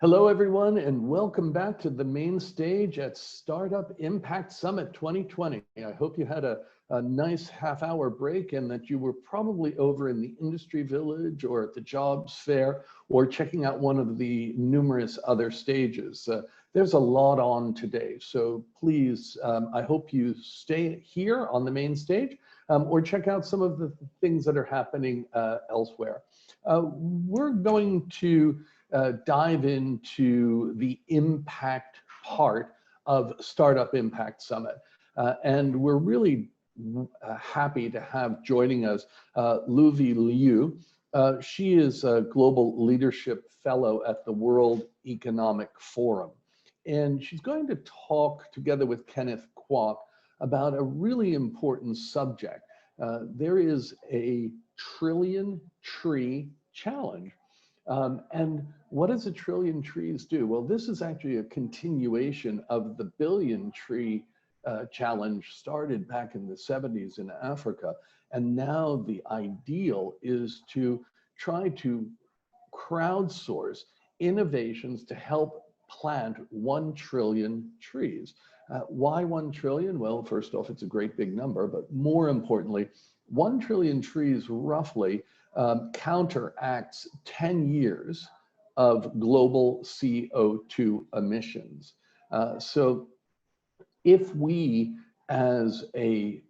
Hello, everyone, and welcome back to the main stage at Startup Impact Summit 2020. I hope you had a nice half-hour break and that you were probably over in the Industry Village or at the Jobs Fair or checking out one of the numerous other stages. There's a lot on today, so please, I hope you stay here on the main stage or check out some of the things that are happening elsewhere. We're going to dive into the impact part of Startup Impact Summit. And we're really happy to have joining us Lluvy. She is a Global Leadership Fellow at the World Economic Forum. And she's going to talk together with Kenneth, Kwok about a really important subject. There is a trillion tree challenge. And what does a trillion trees do? Well, this is actually a continuation of the billion tree challenge started back in the 70s in Africa. And now the ideal is to try to crowdsource innovations to help plant 1 trillion trees. Why 1 trillion? Well, first off, it's a great big number, but more importantly, 1 trillion trees roughly counteracts 10 years of global CO2 emissions. So if we as a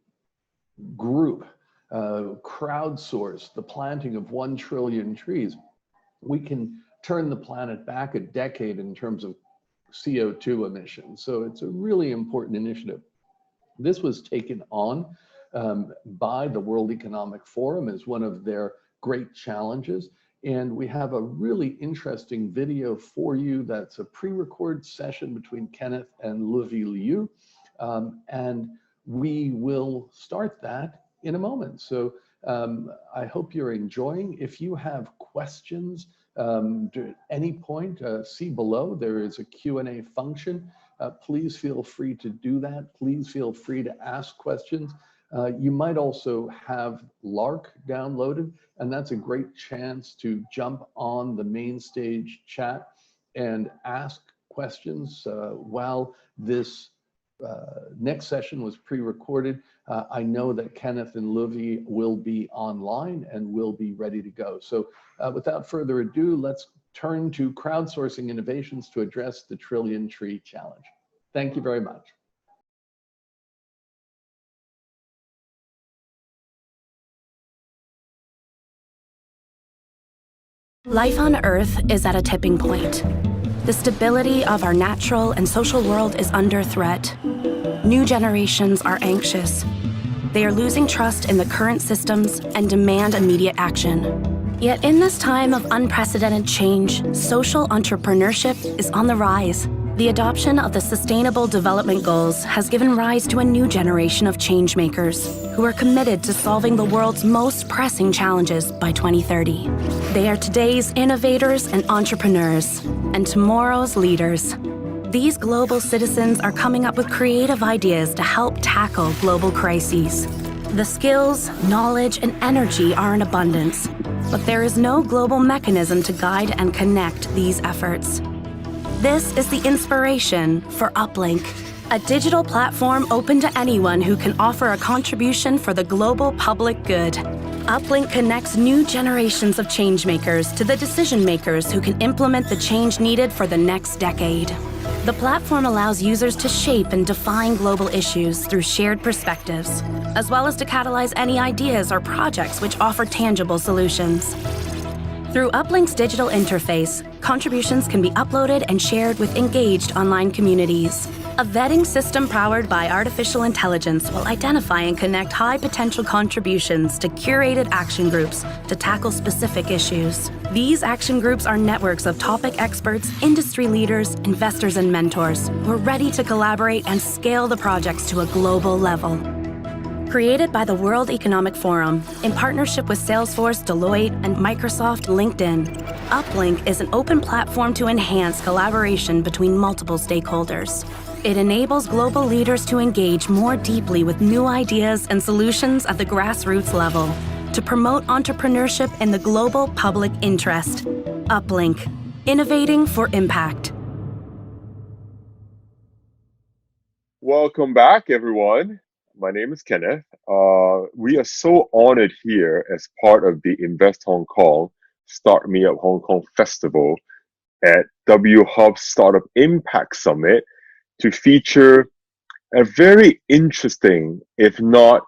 group crowdsource the planting of 1 trillion trees, we can turn the planet back a decade in terms of CO2 emissions. So it's a really important initiative. This was taken on by the World Economic Forum as one of their great challenges. And we have a really interesting video for you that's a pre-recorded session between Kenneth and Lluvy. And we will start that in a moment. So I hope you're enjoying. If you have questions at any point, see below, there is a Q&A function. Please feel free to do that. Please feel free to ask questions. You might also have Lark downloaded, and that's a great chance to jump on the main stage chat and ask questions while this next session was pre-recorded. I know that Kenneth and Lluvy will be online and will be ready to go. So without further ado, let's turn to crowdsourcing innovations to address the Trillion Tree Challenge. Thank you very much. Life on Earth is at a tipping point. The stability of our natural and social world is under threat. New generations are anxious. They are losing trust in the current systems and demand immediate action. Yet in this time of unprecedented change, social entrepreneurship is on the rise. The adoption of the Sustainable Development Goals has given rise to a new generation of changemakers who are committed to solving the world's most pressing challenges by 2030. They are today's innovators and entrepreneurs, and tomorrow's leaders. These global citizens are coming up with creative ideas to help tackle global crises. The skills, knowledge, and energy are in abundance, but there is no global mechanism to guide and connect these efforts. This is the inspiration for UpLink, a digital platform open to anyone who can offer a contribution for the global public good. UpLink connects new generations of changemakers to the decision makers who can implement the change needed for the next decade. The platform allows users to shape and define global issues through shared perspectives, as well as to catalyze any ideas or projects which offer tangible solutions. Through UpLink's digital interface, contributions can be uploaded and shared with engaged online communities. A vetting system powered by artificial intelligence will identify and connect high-potential contributions to curated action groups to tackle specific issues. These action groups are networks of topic experts, industry leaders, investors, and mentors who are ready to collaborate and scale the projects to a global level. Created by the World Economic Forum in partnership with Salesforce, Deloitte, and Microsoft LinkedIn, UpLink is an open platform to enhance collaboration between multiple stakeholders. It enables global leaders to engage more deeply with new ideas and solutions at the grassroots level to promote entrepreneurship in the global public interest. UpLink, Innovating for impact. Welcome back, everyone. My name is Kenneth. We are so honored here as part of the Invest Hong Kong Start Me Up Hong Kong Festival at WHub Startup Impact Summit to feature a very interesting, if not,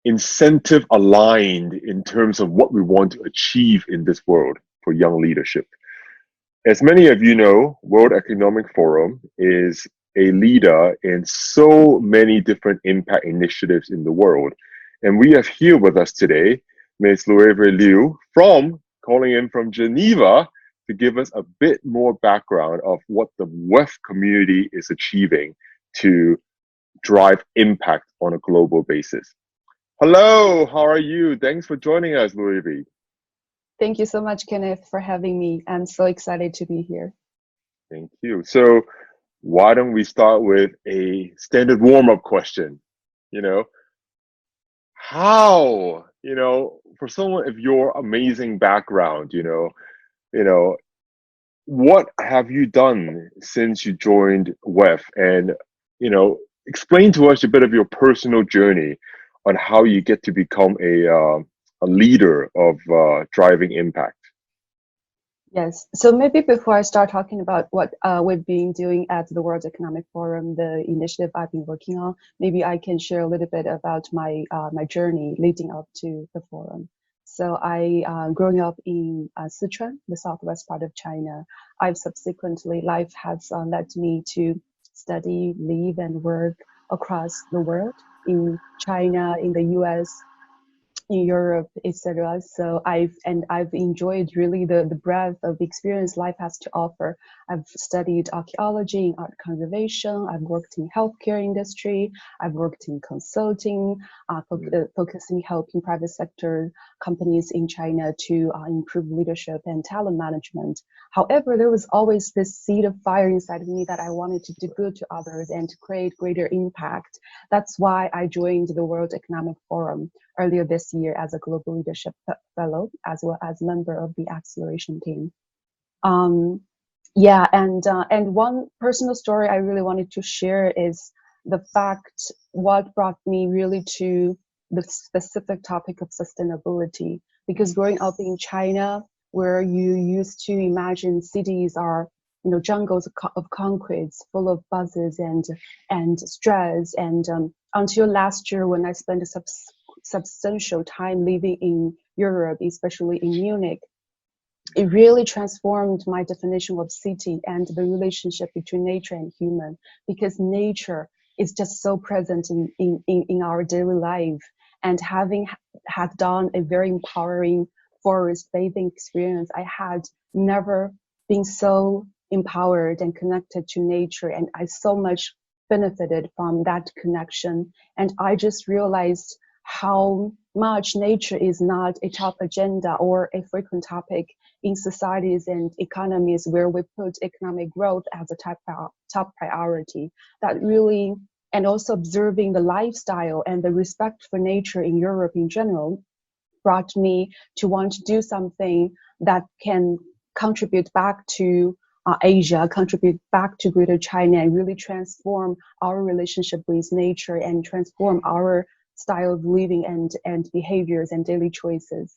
incentive aligned in terms of what we want to achieve in this world for young leadership. As many of you know, World Economic Forum is a leader in so many different impact initiatives in the world. And we have here with us today, Ms. Lluvy calling in from Geneva to give us a bit more background of what the WEF community is achieving to drive impact on a global basis. Hello, how are you? Thanks for joining us, Lluvy. Thank you so much, Kenneth, for having me. I'm so excited to be here. Thank you. So why don't we start with a standard warm-up question? How, for someone of your amazing background, what have you done since you joined WEF? And, explain to us a bit of your personal journey on how you get to become a leader of driving impact. Yes. So maybe before I start talking about what we've been doing at the World Economic Forum, the initiative I've been working on, maybe I can share a little bit about my journey leading up to the forum. So growing up in Sichuan, the southwest part of China, life has led me to study, live, and work across the world, in China, in the US, in Europe, etc. So I've enjoyed really the breadth of experience life has to offer. I've studied archaeology and art conservation. I've worked in healthcare industry. I've worked in consulting, focusing helping private sector companies in China to improve leadership and talent management. However, there was always this seed of fire inside of me that I wanted to do good to others and to create greater impact. That's why I joined the World Economic Forum earlier this year as a global leadership fellow, as well as member of the acceleration team. And one personal story I really wanted to share is the fact what brought me really to the specific topic of sustainability. Because growing up in China, where you used to imagine cities are jungles of concretes full of buses and stress, and until last year when I spent a substantial time living in Europe, especially in Munich, it really transformed my definition of city and the relationship between nature and human, because nature is just so present in our daily life. And having had done a very empowering forest bathing experience, I had never been so empowered and connected to nature, and I so much benefited from that connection. And I just realized how much nature is not a top agenda or a frequent topic in societies and economies where we put economic growth as a top priority. That really, and also observing the lifestyle and the respect for nature in Europe in general, brought me to want to do something that can contribute back to Asia, contribute back to Greater China, and really transform our relationship with nature and transform our style of living and behaviors and daily choices.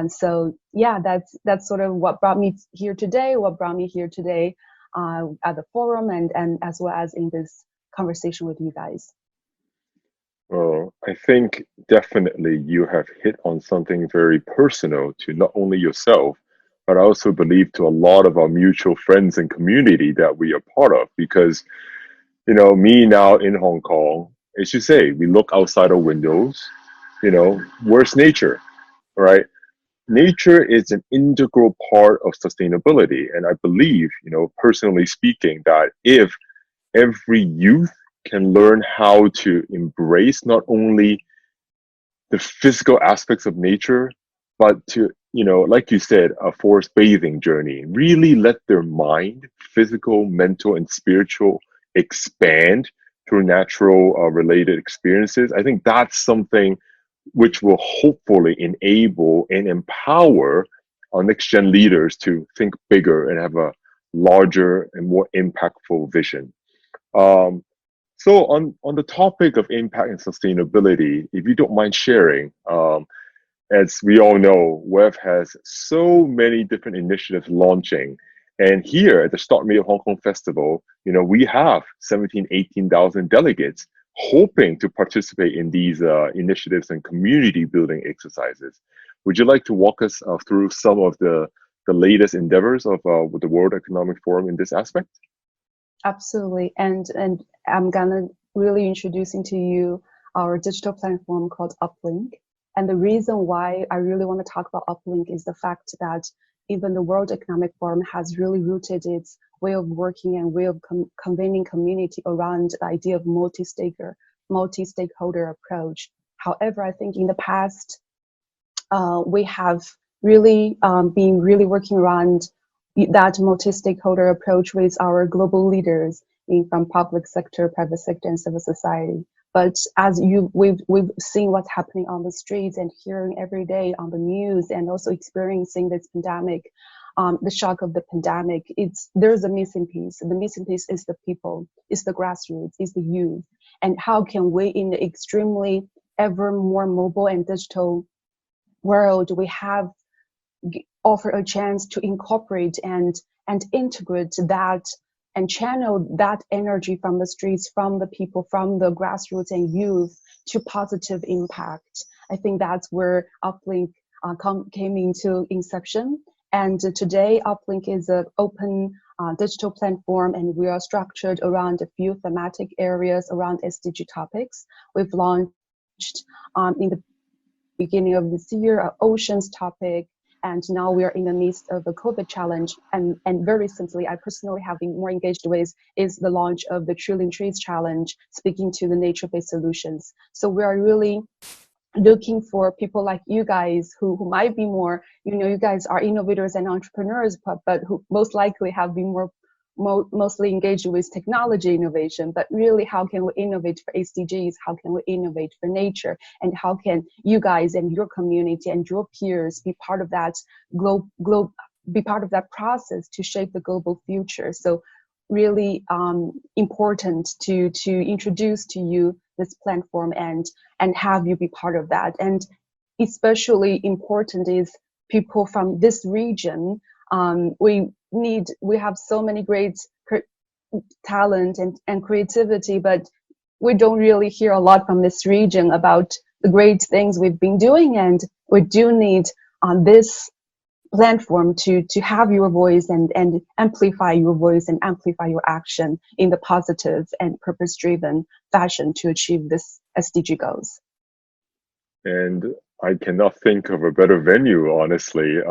So yeah, that's sort of what brought me here today, at the forum and as well as in this conversation with you guys. Well, I think definitely you have hit on something very personal to not only yourself, but I also believe to a lot of our mutual friends and community that we are part of. Because, me now in Hong Kong, as you say, we look outside our windows, where's nature, right? Nature is an integral part of sustainability. And I believe, personally speaking, that if every youth can learn how to embrace not only the physical aspects of nature, but to, like you said, a forest bathing journey, really let their mind, physical, mental, and spiritual expand through natural related experiences. I think that's something which will hopefully enable and empower our next gen leaders to think bigger and have a larger and more impactful vision. So on the topic of impact and sustainability, if you don't mind sharing, as we all know, WEF has so many different initiatives launching. And here at the Start Me Up Hong Kong Festival, we have 17, 18,000 delegates hoping to participate in these initiatives and community building exercises. Would you like to walk us through some of the latest endeavors of the World Economic Forum in this aspect? Absolutely. And I'm gonna really introducing to you our digital platform called UpLink. And the reason why I really want to talk about UpLink is the fact that even the World Economic Forum has really rooted its way of working and way of convening community around the idea of multi-stakeholder approach. However, I think in the past, we have really been really working around that multi-stakeholder approach with our global leaders from public sector, private sector, and civil society. But as we've seen what's happening on the streets and hearing every day on the news, and also experiencing this pandemic, the shock of the pandemic, there's a missing piece. The missing piece is the people, is the grassroots, is the youth. And how can we, in the extremely ever more mobile and digital world, we have offer a chance to incorporate and integrate that and channel that energy from the streets, from the people, from the grassroots and youth to positive impact. I think that's where UpLink came into inception. And today, UpLink is an open digital platform, and we are structured around a few thematic areas around SDG topics. We've launched in the beginning of this year an oceans topic, and now we are in the midst of the COVID challenge. And very simply, I personally have been more engaged with is the launch of the Trillion Trees Challenge, speaking to the nature-based solutions. So we are really looking for people like you guys who might be more, you guys are innovators and entrepreneurs, but who most likely have been mostly engaged with technology innovation. But really, how can we innovate for SDGs? How can we innovate for nature? And how can you guys and your community and your peers be part of that be part of that process to shape the global future? So really important to introduce to you this platform and have you be part of that. And especially important is people from this region. We have so many great talent and creativity, but we don't really hear a lot from this region about the great things we've been doing, and we do need on this platform to have your voice and amplify your voice and amplify your action in the positive and purpose-driven fashion to achieve this SDG goals. And I cannot think of a better venue, honestly,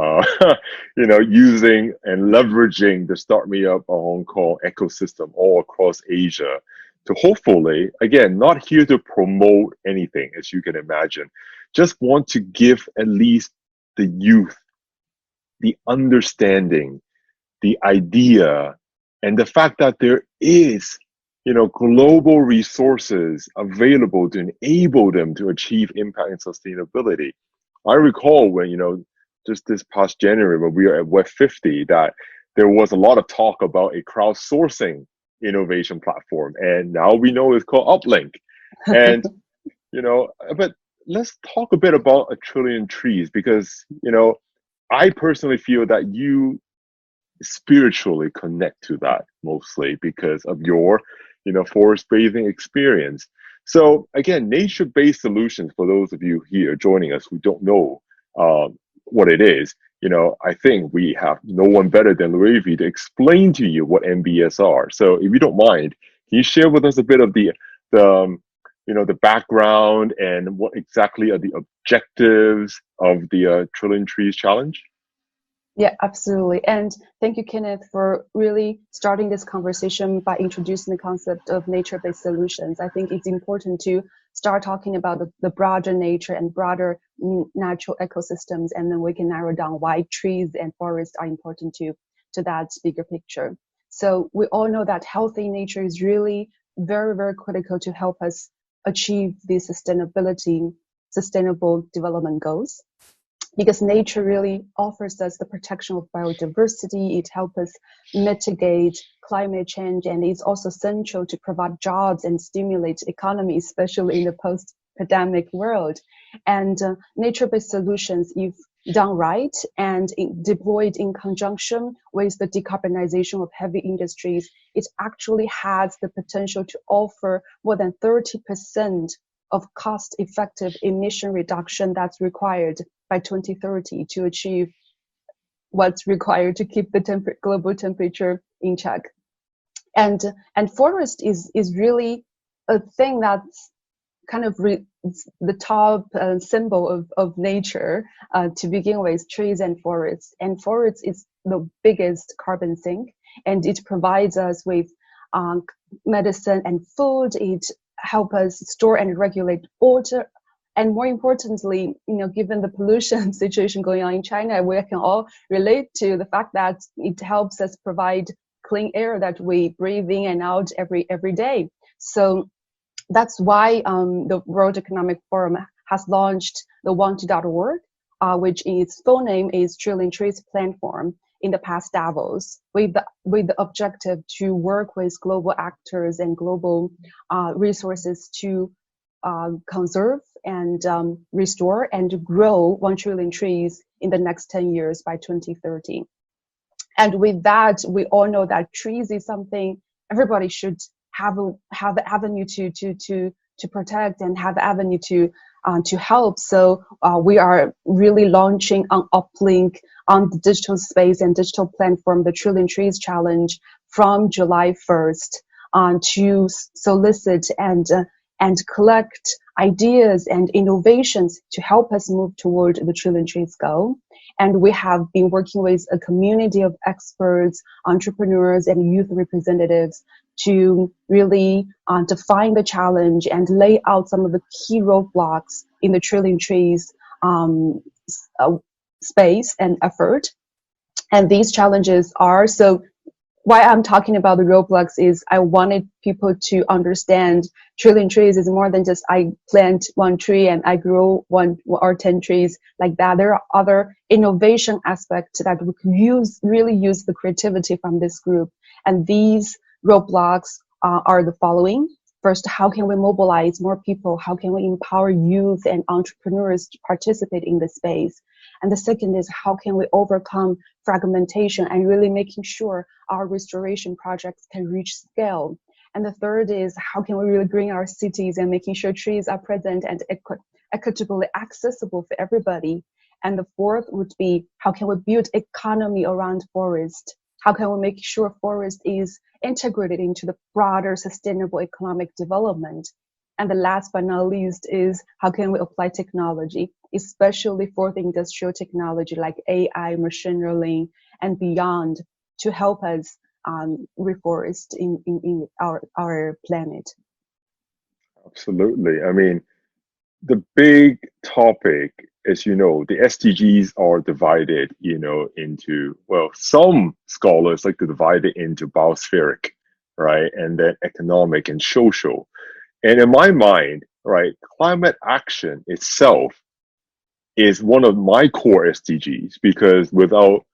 using and leveraging the Start Me Up Hong Kong ecosystem all across Asia to hopefully, again, not here to promote anything, as you can imagine, just want to give at least the youth the understanding, the idea, and the fact that there is global resources available to enable them to achieve impact and sustainability. I recall when, just this past January when we were at WEF 50, that there was a lot of talk about a crowdsourcing innovation platform. And now we know it's called UpLink. And, but let's talk a bit about a Trillion Trees, because, I personally feel that you spiritually connect to that mostly because of your forest bathing experience. So again, nature-based solutions, for those of you here joining us who don't know what it is, I think we have no one better than Lluvy to explain to you what NBS are. So if you don't mind, can you share with us a bit of the background and what exactly are the objectives of the Trillion Trees Challenge? Yeah, absolutely. And thank you, Kenneth, for really starting this conversation by introducing the concept of nature-based solutions. I think it's important to start talking about the broader nature and broader natural ecosystems, and then we can narrow down why trees and forests are important to that bigger picture. So we all know that healthy nature is really very, very critical to help us achieve the sustainable development goals. because nature really offers us the protection of biodiversity. It helps us mitigate climate change, and it's also central to provide jobs and stimulate economy, especially in the post-pandemic world. And nature-based solutions, if done right and deployed in conjunction with the decarbonization of heavy industries, it actually has the potential to offer more than 30% of cost-effective emission reduction that's required by 2030 to achieve what's required to keep the global temperature in check. And forest is really a thing that's kind of the top symbol of nature to begin with, trees and forests. And forests is the biggest carbon sink, and it provides us with medicine and food. It helps us store and regulate water. And more importantly, given the pollution situation going on in China, we can all relate to the fact that it helps us provide clean air that we breathe in and out every day. So that's why the World Economic Forum has launched the Want.org, which its full name is Trillion Trees Platform, in the past Davos, with the objective to work with global actors and global resources to conserve and restore and grow 1 trillion trees in the next 10 years by 2030. And with that, we all know that trees is something everybody should have an avenue to protect and have avenue to help. So we are really launching on UpLink on the digital space and digital platform, the Trillion Trees Challenge, from July 1st to solicit and collect ideas and innovations to help us move toward the Trillion Trees goal. And we have been working with a community of experts, entrepreneurs, and youth representatives to really define the challenge and lay out some of the key roadblocks in the Trillion Trees space and effort. And these challenges are, so why I'm talking about the roadblocks is I wanted people to understand Trillion Trees is more than just I plant 1 tree and I grow 1 or 10 trees like that. There are other innovation aspects that we can really use the creativity from this group. And these roadblocks are the following. First, how can we mobilize more people? How can we empower youth and entrepreneurs to participate in the space? And the second is, how can we overcome fragmentation and really making sure our restoration projects can reach scale? And the third is, how can we really green our cities and making sure trees are present and equitably accessible for everybody? And the fourth would be, how can we build economy around forest? How can we make sure forest is integrated into the broader sustainable economic development? And the last but not least is, how can we apply technology, especially fourth industrial technology like AI, machine learning, and beyond, to help us reforest in our planet? Absolutely. I mean, the big topic, as you know, the SDGs are divided, into, well, some scholars like to divide it into biospheric, right? And then economic and social. And in my mind, right, climate action itself is one of my core SDGs, because without,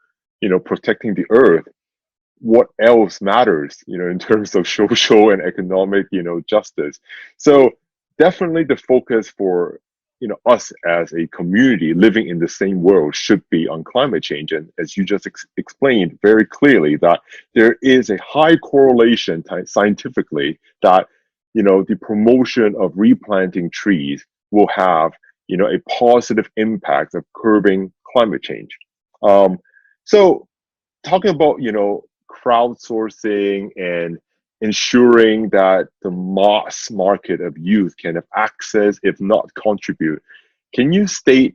protecting the earth, what else matters, in terms of social and economic, justice. So definitely the focus for, us as a community living in the same world should be on climate change. And as you just explained very clearly, that there is a high correlation scientifically that, the promotion of replanting trees will have, a positive impact of curbing climate change. So talking about, crowdsourcing and ensuring that the mass market of youth can have access, if not contribute, can you state,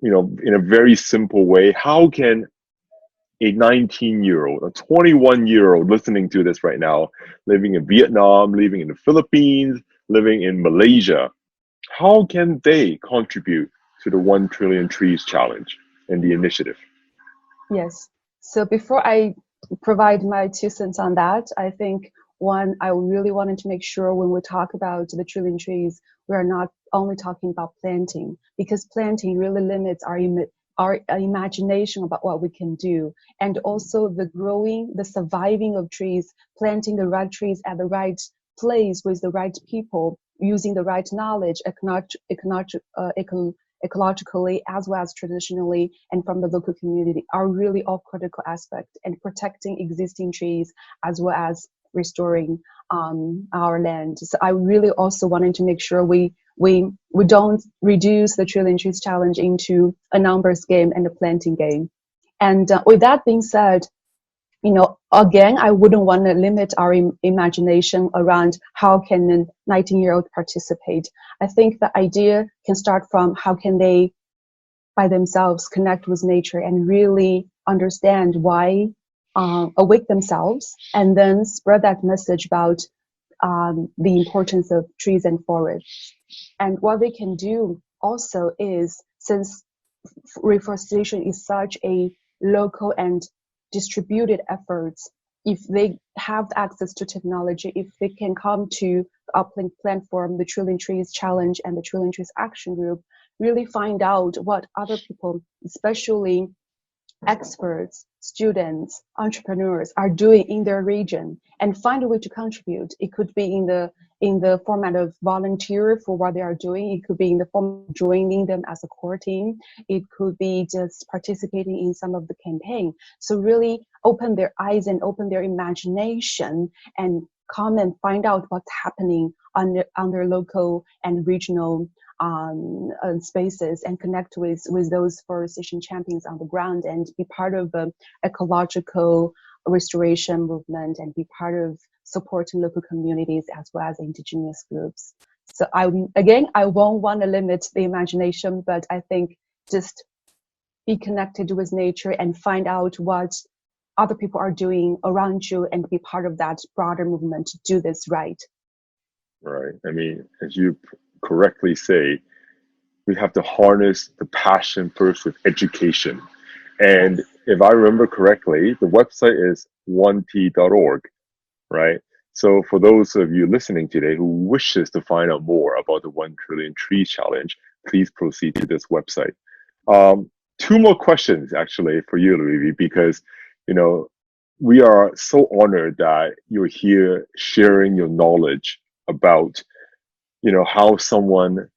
in a very simple way, how can a 19-year-old, a 21-year-old listening to this right now, living in Vietnam, living in the Philippines, living in Malaysia, how can they contribute to the 1 Trillion Trees Challenge and the initiative? Yes. So before I provide my 2 cents on that, I think one, I really wanted to make sure when we talk about the Trillion Trees, we are not only talking about planting, because planting really limits our imagination about what we can do, and also the growing, the surviving of trees, planting the right trees at the right place with the right people, using the right knowledge, ecologically as well as traditionally and from the local community, are really all critical aspects, and protecting existing trees as well as restoring our land. So I really also wanted to make sure we don't reduce the Trillion Trees Challenge into a numbers game and a planting game. And with that being said, again, I wouldn't want to limit our imagination around how can a 19-year-old participate. I think the idea can start from how can they, by themselves, connect with nature and really understand why, awake themselves, and then spread that message about the importance of trees and forests. And what they can do also is, since reforestation is such a local and distributed efforts, if they have access to technology, if they can come to the UpLink platform, the Trillion Trees Challenge and the Trillion Trees Action Group, really find out what other people, especially experts, students, entrepreneurs, are doing in their region, and find a way to contribute. It could be in the format of volunteer for what they are doing. It could be in the form of joining them as a core team. It could be just participating in some of the campaign. So really open their eyes and open their imagination and come and find out what's happening on their local and regional spaces, and connect with those forestation champions on the ground, and be part of the ecological restoration movement, and be part of supporting local communities as well as indigenous groups. So I won't want to limit the imagination, but I think just be connected with nature and find out what other people are doing around you, and be part of that broader movement to do this right. Right. I mean, as you correctly say, we have to harness the passion first with education. And Yes. if I remember correctly, the website is 1t.org, right? So for those of you listening today who wishes to find out more about the 1 Trillion Tree Challenge, please proceed to this website. Two more questions actually for you, Lluvy, because we are so honored that you're here sharing your knowledge about how someone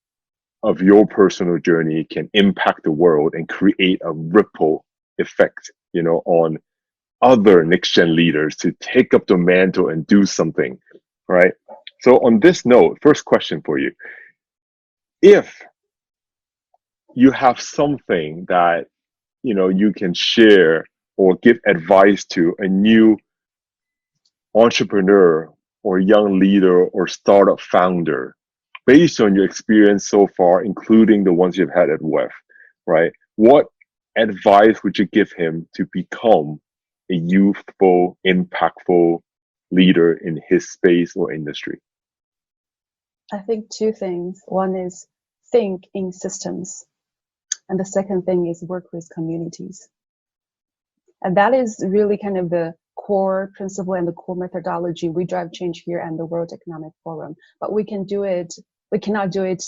of your personal journey can impact the world and create a ripple effect on other next gen leaders to take up the mantle and do something, right? So on this note, first question for you: if you have something that you can share or give advice to a new entrepreneur or young leader or startup founder, based on your experience so far, including the ones you've had at WEF, right? What advice would you give him to become a youthful, impactful leader in his space or industry? I think two things. One is think in systems, and the second thing is work with communities. And that is really kind of the core principle and the core methodology. We drive change here and the World Economic Forum, but we cannot do it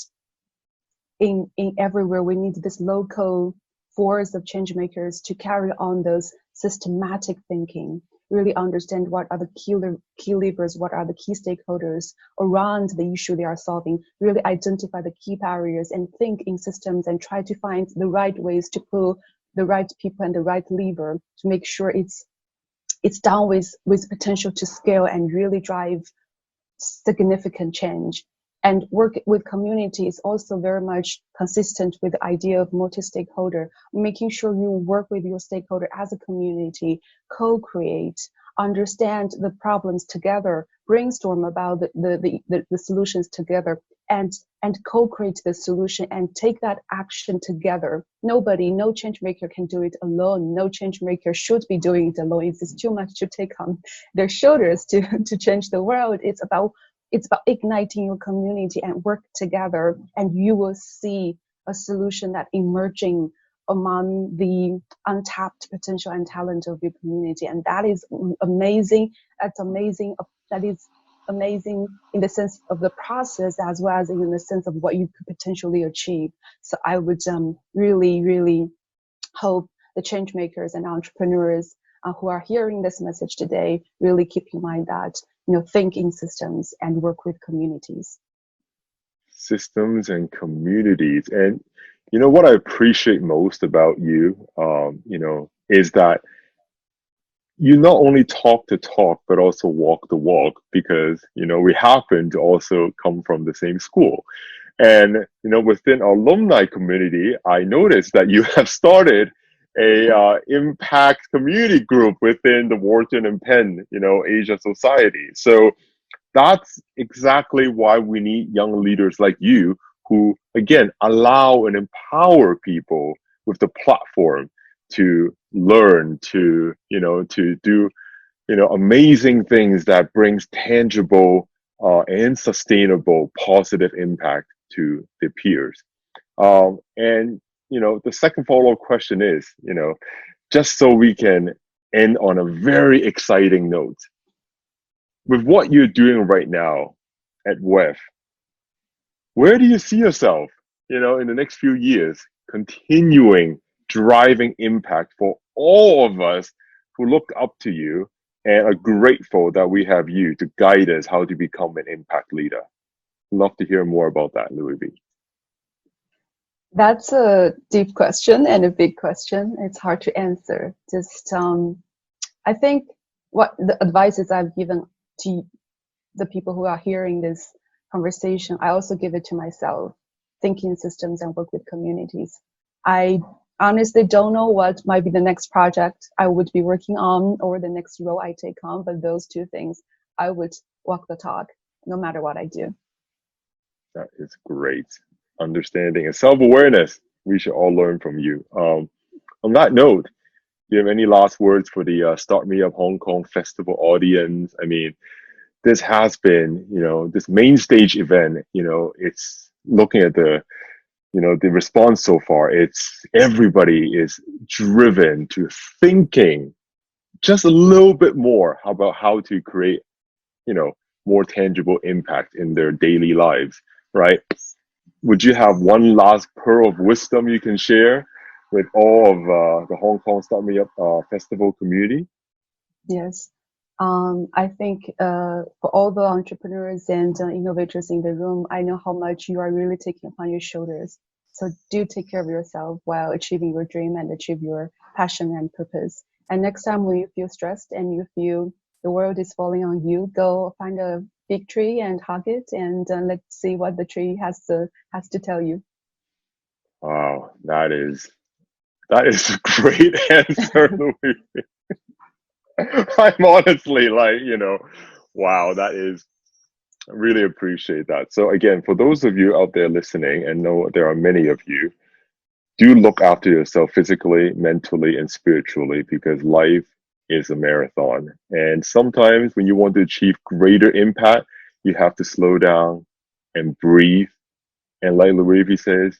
in everywhere. We need this local force of change makers to carry on those systematic thinking, really understand what are the key levers, what are the key stakeholders around the issue they are solving, really identify the key barriers and think in systems, and try to find the right ways to pull the right people and the right lever to make sure it's done with potential to scale and really drive significant change. And work with community is also very much consistent with the idea of multi-stakeholder, making sure you work with your stakeholder as a community, co-create, understand the problems together, brainstorm about the solutions together, and co-create the solution and take that action together. No change maker can do it alone. No change maker should be doing it alone. It's too much to take on their shoulders to change the world. It's about igniting your community and work together, and you will see a solution that emerging among the untapped potential and talent of your community. And that is amazing. That's amazing. That is amazing in the sense of the process as well as in the sense of what you could potentially achieve. So I would really, really hope the change makers and entrepreneurs who are hearing this message today really keep in mind that, think in systems and work with communities. Systems and communities. And what I appreciate most about you, is that you not only talk the talk, but also walk the walk, because, we happen to also come from the same school. And, within our alumni community, I noticed that you have started a impact community group within the Wharton and Penn, Asia Society. So that's exactly why we need young leaders like you who, again, allow and empower people with the platform to learn, to do, amazing things that brings tangible and sustainable positive impact to their peers. And the second follow-up question is, just so we can end on a very exciting note, with what you're doing right now at WEF, where do you see yourself, in the next few years, continuing driving impact for all of us who look up to you and are grateful that we have you to guide us how to become an impact leader? Love to hear more about that, Lluvy. That's a deep question and a big question. It's hard to answer. Just, I think what the advices I've given to the people who are hearing this conversation, I also give it to myself. Think in systems and work with communities. I honestly don't know what might be the next project I would be working on or the next role I take on, but those two things, I would walk the talk no matter what I do. That is great. Understanding and self-awareness. We should all learn from you. On that note, do you have any last words for the Start Me Up Hong Kong Festival audience? I mean, this has been, this main stage event, it's looking at the response so far. It's everybody is driven to thinking just a little bit more about how to create, more tangible impact in their daily lives, right? Would you have one last pearl of wisdom you can share with all of the Hong Kong Start Me Up Festival community? Yes. I think for all the entrepreneurs and innovators in the room, I know how much you are really taking upon your shoulders. So do take care of yourself while achieving your dream and achieve your passion and purpose. And next time when you feel stressed and you feel the world is falling on you, go find a big tree and hug it, and let's see what the tree has to tell you. Wow, that is a great answer, Louis. I'm honestly like, wow, that is, I really appreciate that. So again, for those of you out there listening, and know there are many of you, do look after yourself physically, mentally, and spiritually, because life is a marathon. And sometimes when you want to achieve greater impact, you have to slow down and breathe. And like Lluvy says,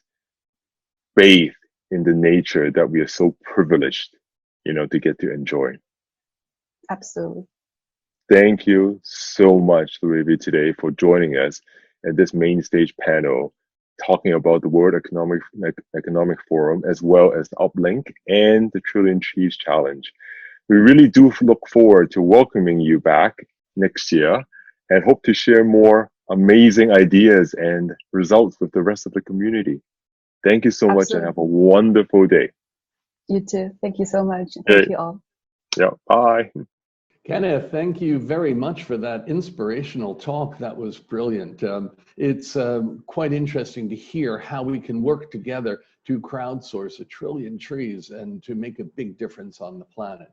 bathe in the nature that we are so privileged, to get to enjoy. Absolutely. Thank you so much, Lluvy, today for joining us at this main stage panel, talking about the World Economic Forum, as well as UpLink and the Trillion Trees Challenge. We really do look forward to welcoming you back next year and hope to share more amazing ideas and results with the rest of the community. Thank you so much and have a wonderful day. You too. Thank you so much. Thank you all. Yeah, bye. Kenneth, thank you very much for that inspirational talk. That was brilliant. It's quite interesting to hear how we can work together to crowdsource 1 trillion trees and to make a big difference on the planet.